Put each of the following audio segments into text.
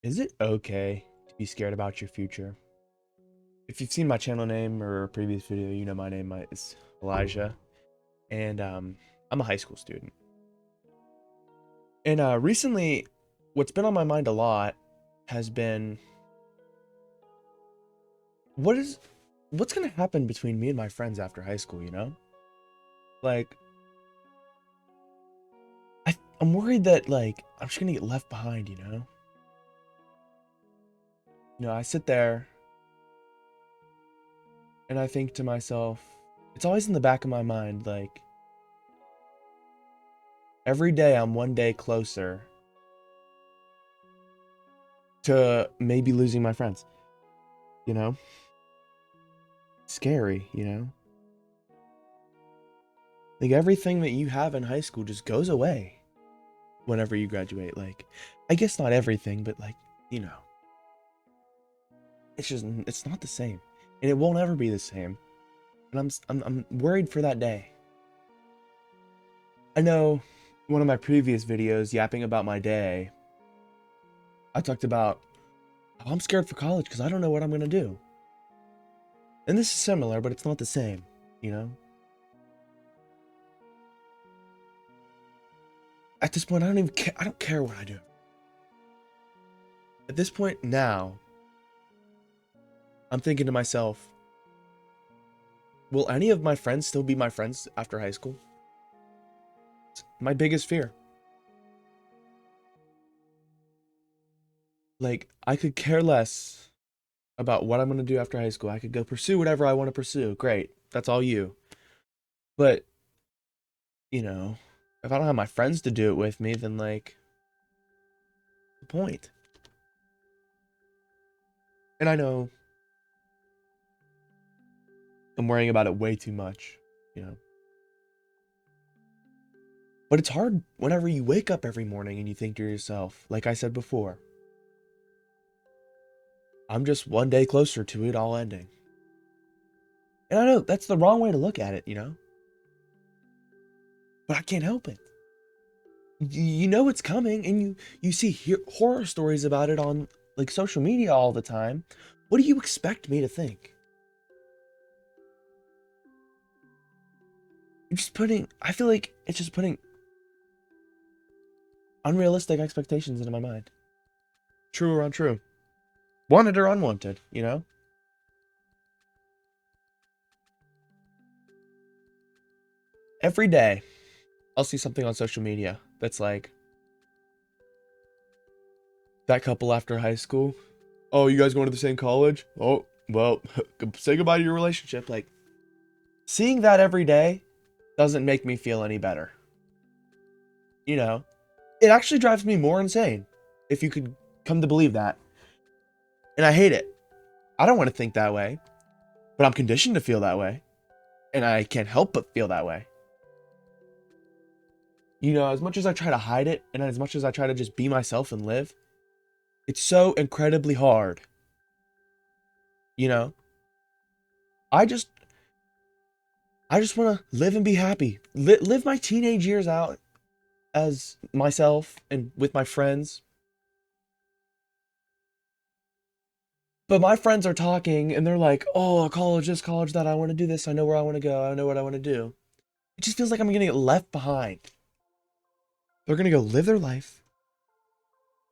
Is it okay to be scared about your future? If you've seen my channel name or a previous video, you know my name is Elijah, and I'm a high school student. And recently, what's been on my mind a lot has been what is what's gonna happen between me and my friends after high school. Like I'm worried that I'm just gonna get left behind. I sit there and I think to myself, it's always in the back of my mind, like every day I'm one day closer to maybe losing my friends, you know? Scary. Like everything that you have in high school just goes away whenever you graduate. Like, I guess not everything, but you know, it's not the same. And it won't ever be the same. And I'm worried for that day. I know one of my previous videos, yapping about my day, I talked about how I'm scared for college because I don't know what I'm going to do. And this is similar, but it's not the same, you know? At this point, I don't even care. I don't care what I do. At this point now, I'm thinking to myself, will any of my friends still be my friends after high school? It's my biggest fear. Like, I could care less about what I'm going to do after high school. I could go pursue whatever I want to pursue. Great. That's all you. But, if I don't have my friends to do it with me, then, the point? And I know I'm worrying about it way too much, you know? But it's hard whenever you wake up every morning and you think to yourself, like I said before, I'm just one day closer to it all ending. And I know that's the wrong way to look at it. But I can't help it. You know it's coming, and you see horror stories about it on social media all the time. What do you expect me to think? I feel like it's just putting unrealistic expectations into my mind. True or untrue. Wanted or unwanted. Every day, I'll see something on social media that's like, that couple after high school. Oh, you guys going to the same college? Oh, well, say goodbye to your relationship. Like, seeing that every day doesn't make me feel any better. You know, it actually drives me more insane, if you could come to believe that. And I hate it. I don't want to think that way, but I'm conditioned to feel that way. And I can't help but feel that way. As much as I try to hide it, and as much as I try to just be myself and live, it's so incredibly hard. You know, I just I just want to live and be happy. Live my teenage years out as myself and with my friends. But my friends are talking and they're like, "Oh, college this, college that. I want to do this. I know where I want to go. I know what I want to do." It just feels like I'm going to get left behind. They're going to go live their life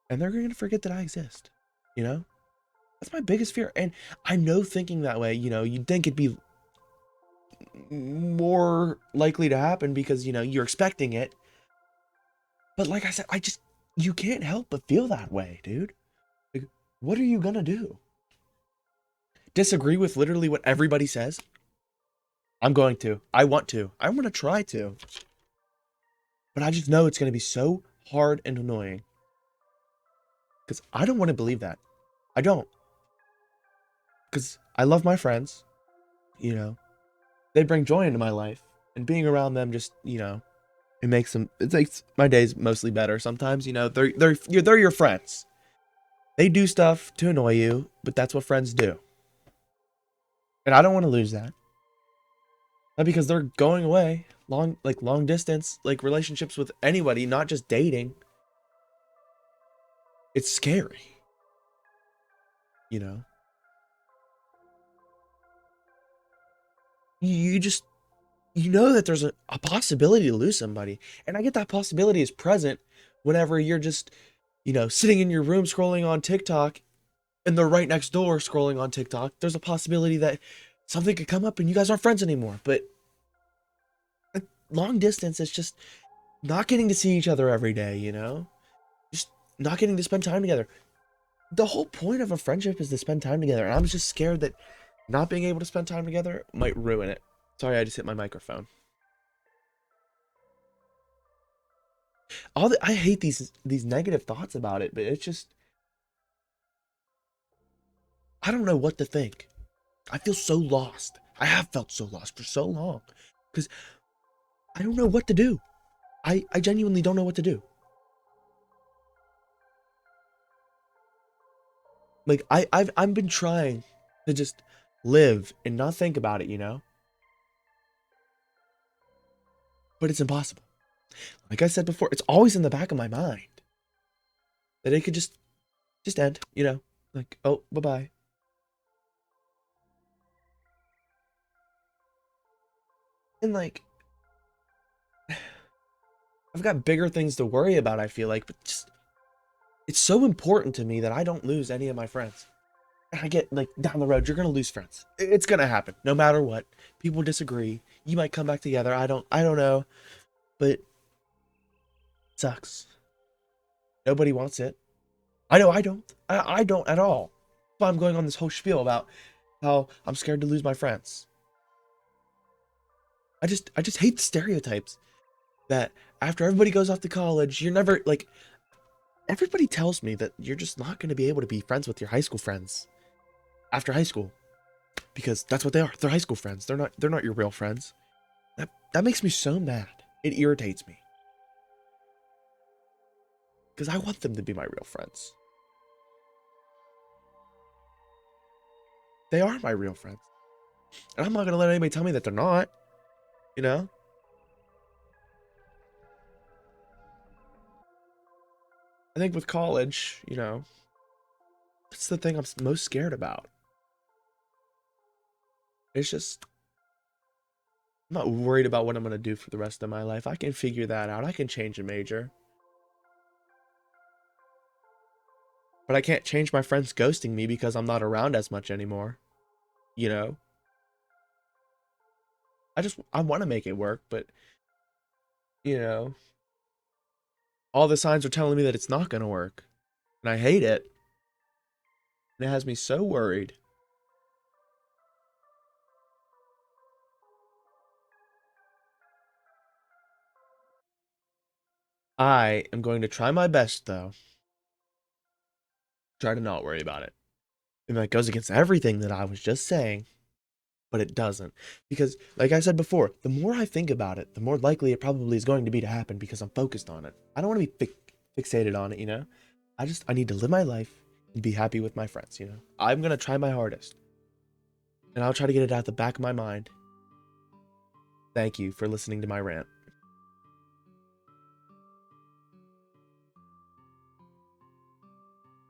and they're going to forget that I exist. You know? That's my biggest fear. And I know thinking that way, you'd think it'd be more likely to happen because, you're expecting it. But like I said, you can't help but feel that way, dude. Like, what are you gonna do? Disagree with literally what everybody says? I'm going to. I want to. I'm gonna try to. But I just know it's gonna be so hard and annoying. Because I don't want to believe that. I don't. Because I love my friends. You know, they bring joy into my life. And being around them just, it makes my days mostly better. Sometimes, they're your friends. They do stuff to annoy you, but that's what friends do. And I don't want to lose that. Not because they're going away. Long distance, relationships with anybody, not just dating. It's scary. you know? You just, you know that there's a possibility to lose somebody. And I get that possibility is present whenever you're just, sitting in your room scrolling on TikTok and they're right next door scrolling on TikTok. There's a possibility that something could come up and you guys aren't friends anymore. But long distance, it's just not getting to see each other every day, Just not getting to spend time together. The whole point of a friendship is to spend time together. And I'm just scared that not being able to spend time together might ruin it. Sorry, I just hit my microphone. I hate these negative thoughts about it, but it's just I don't know what to think. I feel so lost. I have felt so lost for so long because I don't know what to do. I genuinely don't know what to do. Like I've been trying to just live and not think about it. But it's impossible. Like I said before, it's always in the back of my mind that it could just end. Like, oh, bye-bye. And like I've got bigger things to worry about, I feel like, but just it's so important to me that I don't lose any of my friends. And I get like down the road, you're gonna lose friends. It's gonna happen, no matter what. People disagree. You might come back together. I don't know, but it sucks. Nobody wants it. I know I don't. I don't at all. But I'm going on this whole spiel about how I'm scared to lose my friends. I just hate the stereotypes that after everybody goes off to college, you're never like everybody tells me that you're just not going to be able to be friends with your high school friends after high school because that's what they are. They're high school friends. They're not your real friends. That makes me so mad. It irritates me because I want them to be my real friends. They are my real friends. And I'm not going to let anybody tell me that they're not, you know? I think with college, that's the thing I'm most scared about. It's just, I'm not worried about what I'm going to do for the rest of my life. I can figure that out. I can change a major. But I can't change my friends ghosting me because I'm not around as much anymore. You know? I want to make it work, but, you know, all the signs are telling me that it's not going to work. And I hate it. And it has me so worried. I am going to try my best, though. Try to not worry about it. And that goes against everything that I was just saying, but it doesn't. Because, like I said before, the more I think about it, the more likely it probably is going to be to happen because I'm focused on it. I don't want to be fixated on it. I need to live my life and be happy with my friends. I'm going to try my hardest. And I'll try to get it out the back of my mind. Thank you for listening to my rant.